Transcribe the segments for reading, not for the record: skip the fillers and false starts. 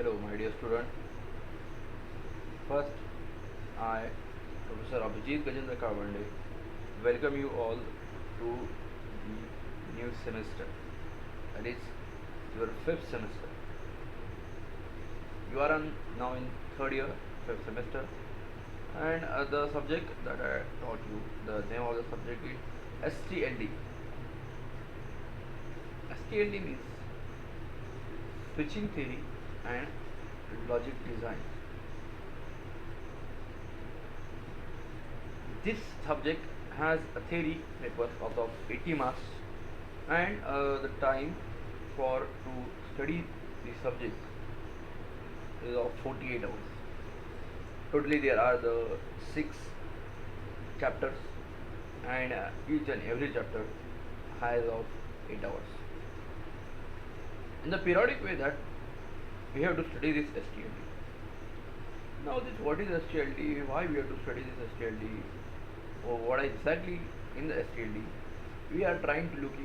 Hello, my dear student. First, I, Professor Abhijit Gajendra Kavande, welcome you all to the new semester. That is your fifth semester. You are now in third year, fifth semester, and the subject that I taught you, the name of the subject is STLD. STLD means switching theory and logic design. This subject has a theory paper of 80 marks, and the time for to study the subject is of 48 hours. Totally there are the 6 chapters, and each and every chapter has of 8 hours. In the periodic way that we have to study this STLD. Now this, what is STLD? Why we have to study this STLD? Or what exactly in the STLD? We are trying to look to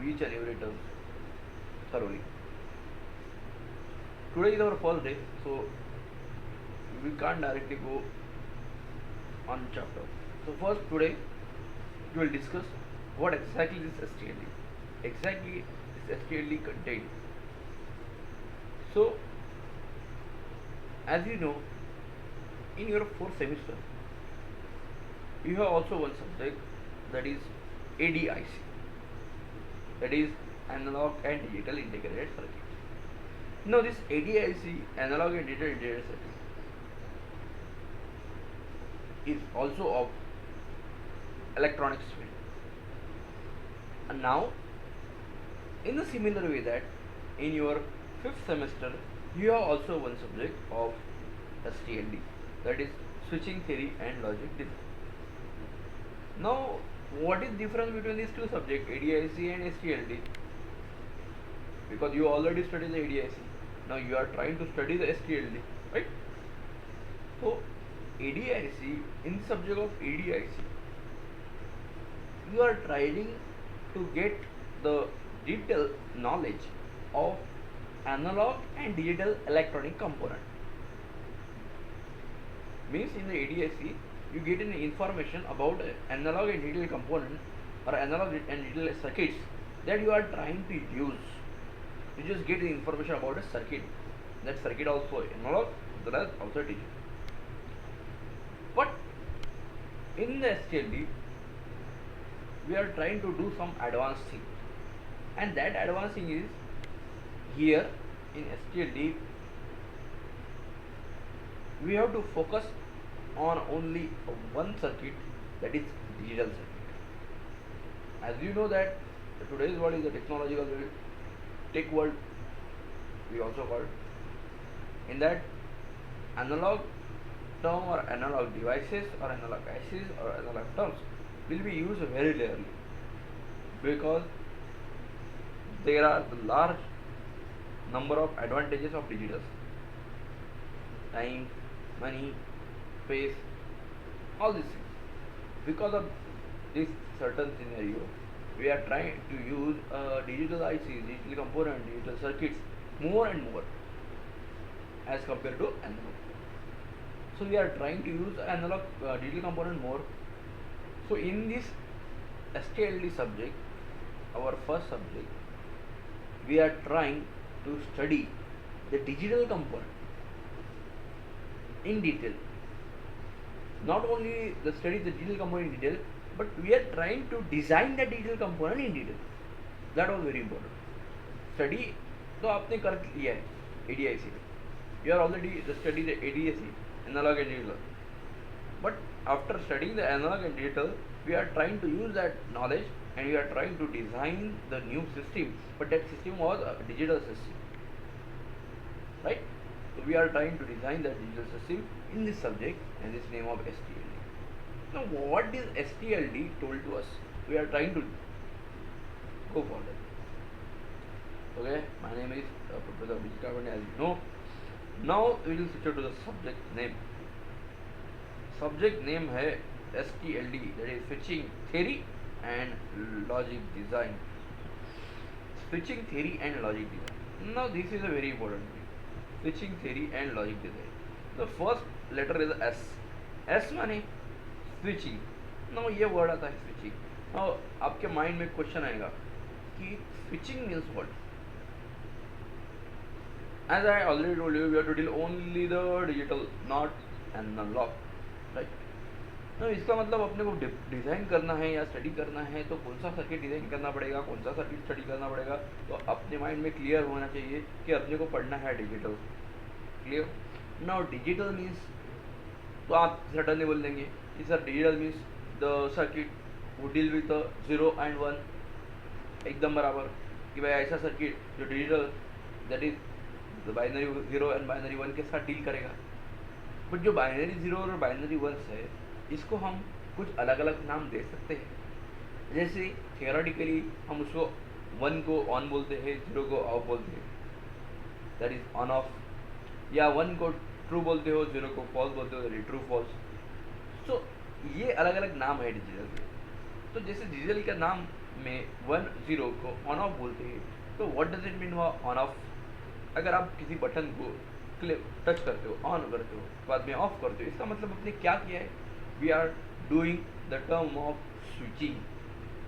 each and every term thoroughly. Today is our first day, so we can't directly go on chapter. So first today we will discuss what exactly this STLD, exactly this STLD contains. So as you know, in your fourth semester you have also one subject, that is ADIC, that is analog and digital integrated circuit. Now this ADIC, analog and digital integrated circuit, is also of electronics field. And now in the similar way that in your fifth semester you have also one subject of STLD, that is switching theory and logic design. Now what is difference between these two subjects, ADIC and STLD? Because you already studied the ADIC, now you are trying to study the STLD, right? So ADIC, in the subject of ADIC, you are trying to get the detailed knowledge of analog and digital electronic component. Means in the ADIC you get an information about analog and digital component or analog and digital circuits that you are trying to use. You just get the information about a circuit. That circuit also analog as well as also digital. But in the STLD we are trying to do some advanced thing, and that advanced thing is here in STLD we have to focus on only one circuit, that is digital circuit. As you know that today's world is a technological world, tech world we also call it. In that, analog term or analog devices or analog ICs or analog terms will be used very rarely, because there are the large number of advantages of digital: time, money, space, all these things. Because of this certain scenario, we are trying to use digital ICs, digital component, digital circuits more and more as compared to analog. So we are trying to use analog digital component more. So in this STLD subject, our first subject, we are trying to study the digital component in detail. Not only the study the digital component in detail, but we are trying to design the digital component in detail. That was very important. Study तो आपने कर लिया है ADIC में. You are already study the ADIC, analog and digital. But after studying the analog and digital, we are trying to use that knowledge and we are trying to design the new system. But that system was a digital system, right? So we are trying to design that digital system in this subject, and this name of STLD. Now what is STLD told to us? We are trying to go for that. Okay, my name is Professor Abhijit Kavande, as you know. Now we will switch to the subject name. Subject name है STLD, that is switching theory and logic design. Switching theory and logic design. Now this is a very important thing. Switching theory and logic design. The first letter is S. S माने switching. Now ये word आता है switching. Now आपके mind में question आएगा कि switching means what? As I already told you, we have to deal only the digital, not analog, right? तो इसका मतलब अपने को डिज़ाइन करना है या स्टडी करना है तो कौन सा सर्किट डिज़ाइन करना पड़ेगा, कौन सा सर्किट स्टडी करना पड़ेगा, तो अपने माइंड में क्लियर होना चाहिए कि अपने को पढ़ना है digital. Clear? Now digital means, तो आप सडनली बोल देंगे कि sir digital means the circuit वो डील विथ 0 and 1. एकदम बराबर कि भाई ऐसा सर्किट जो digital that is binary 0 and binary 1 के साथ डील करेगा. बट जो बाइनरी 0 और बाइनरी 1 है इसको हम कुछ अलग अलग नाम दे सकते हैं. जैसे थियोरेटिकली हम उसको 1 को ऑन बोलते हैं, 0 को ऑफ बोलते हैं, दैट इज ऑन ऑफ, या 1 को ट्रू बोलते हो, 0 को फॉल्स बोलते हो, दैट इज ट्रू फॉल्स. सो ये अलग अलग नाम है डिजिटल के. तो जैसे डिजिटल का नाम में 1 0 को ऑन ऑफ बोलते हैं तो what does it mean on off? अगर आप किसी बटन को टच करते हो, ऑन करते हो, बाद में ऑफ करते हो, इसका मतलब आपने क्या किया है? We are doing the term of switching.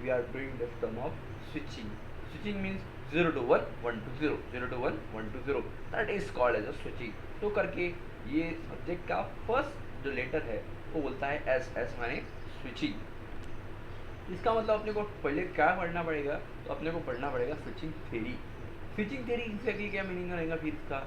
We are doing the term of switching. Switching means 0 to 1, 1 to 0, 0 to 1, 1 to 0. That is called as a switching. तो करके ये सब्जेक्ट का फर्स्ट जो लेटर है वो बोलता है एस. एस माने स्विचिंग. इसका मतलब अपने को पहले क्या पढ़ना पड़ेगा? तो अपने को पढ़ना पड़ेगा switching theory. Switching theory exactly क्या मीनिंग रहेगा फिर इसका?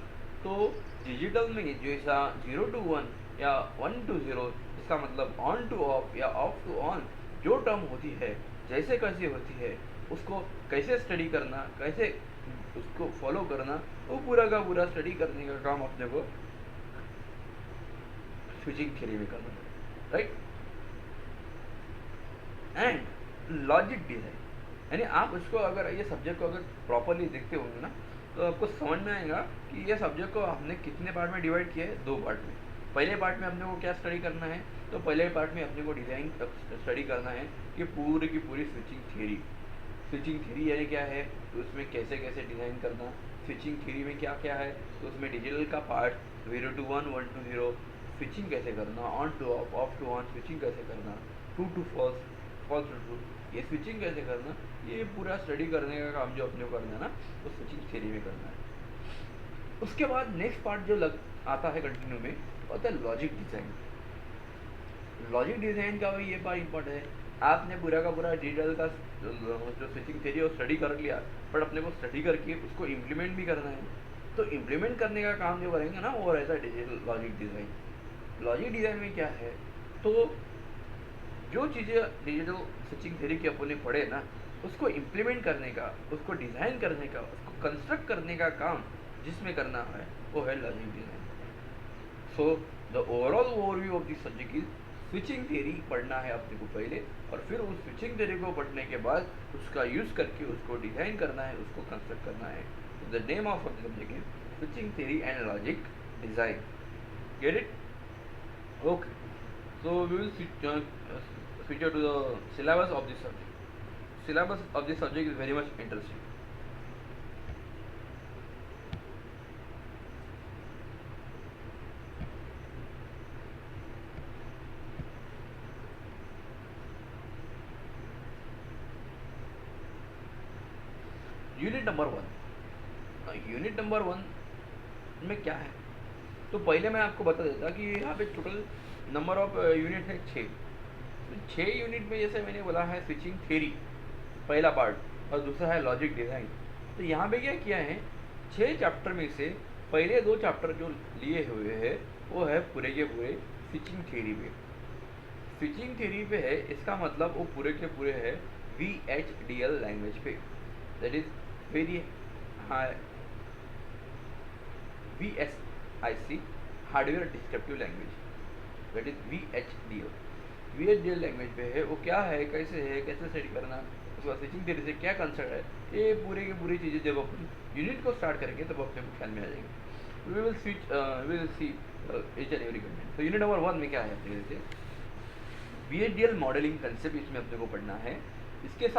तो डिजिटल में जैसा 0 to 1 या 1 to 0, इसका मतलब ऑन टू ऑफ या ऑफ टू ऑन जो टर्म होती है, जैसे कैसे होती है, उसको कैसे स्टडी करना, कैसे उसको फॉलो करना, वो पूरा का पूरा स्टडी करने का काम अपने को स्विचिंग थ्योरी में करना है, राइट? एंड लॉजिक डिजाइन, यानी आप उसको अगर ये सब्जेक्ट को अगर प्रॉपरली देखते होंगे ना तो आपको समझ में आएगा कि ये सब्जेक्ट को हमने कितने पार्ट में डिवाइड किया है. 2 पार्ट में. पहले पार्ट में अपने को क्या स्टडी करना है? तो पहले पार्ट में अपने को डिज़ाइन स्टडी करना है कि पूरी की पूरी स्विचिंग थ्योरी. स्विचिंग थ्योरी यानी क्या है, तो उसमें कैसे कैसे डिज़ाइन करना, स्विचिंग थ्योरी में क्या क्या है, तो उसमें डिजिटल का पार्ट 0 to 1, 1 to 0 स्विचिंग कैसे करना, on to off to on switching कैसे करना, true to false, false to true, ये स्विचिंग कैसे करना, ये पूरा स्टडी करने का काम जो अपने को करना है ना वो स्विचिंग थ्योरी में करना है. उसके बाद नेक्स्ट पार्ट जो आता है कंटिन्यू में होता है लॉजिक डिज़ाइन. लॉजिक डिज़ाइन का भी ये पार्ट इम्पोर्टेंट है. आपने पूरा का पूरा डिजिटल का जो स्विचिंग थ्योरी है वो स्टडी कर लिया, पर अपने को स्टडी करके उसको इम्प्लीमेंट भी करना है. तो इम्प्लीमेंट करने का काम जो करेंगे ना वो रहता है digital logic design. Logic design में क्या है, तो जो चीज़ें डिजिटल स्विचिंग थ्योरी की अपने पढ़े ना उसको इम्प्लीमेंट करने का, उसको डिज़ाइन करने का, उसको कंस्ट्रक्ट करने का काम जिसमें करना है वो है logic design. So the overall overview of this subject is switching theory पढ़ना है अपने को पहले, और फिर उस स्विचिंग थ्योरी को पढ़ने के बाद उसका यूज़ करके उसको डिज़ाइन करना है, उसको कंस्ट्रक्ट करना है. The name of the subject is switching theory and logic design. Get it? Okay. So we will switch to the syllabus of this subject. Syllabus of this subject is very much interesting. Unit number 1. Unit number 1 में क्या है, तो पहले मैं आपको बता देता कि यहाँ पे टोटल नंबर ऑफ यूनिट है 6. 6 यूनिट में जैसे मैंने बोला है स्विचिंग थ्योरी पहला पार्ट और दूसरा है लॉजिक डिज़ाइन. तो यहाँ पे क्या किया है, 6 चैप्टर में से पहले 2 चैप्टर जो लिए हुए हैं वो है पूरे के पूरे स्विचिंग थ्योरी पे. स्विचिंग थ्योरी पे है, इसका मतलब वो पूरे के पूरे है VHDL लैंग्वेज पे, that is very high VSIC hardware descriptive language, that is VHDL language पे है. वो क्या है, कैसे स्टडी करना, उसके बाद स्विचिंग थ्योरी से क्या कंसर्न है, ये पूरे की पूरी चीज़ें जब अपन यूनिट को स्टार्ट करेंगे तब अपने को ख्याल में आ जाएंगे. We will see each and every content. तो यूनिट नंबर 1 में क्या है, VHDL मॉडलिंग कंसेप्ट इसमें अपने को पढ़ना है. इसके साथ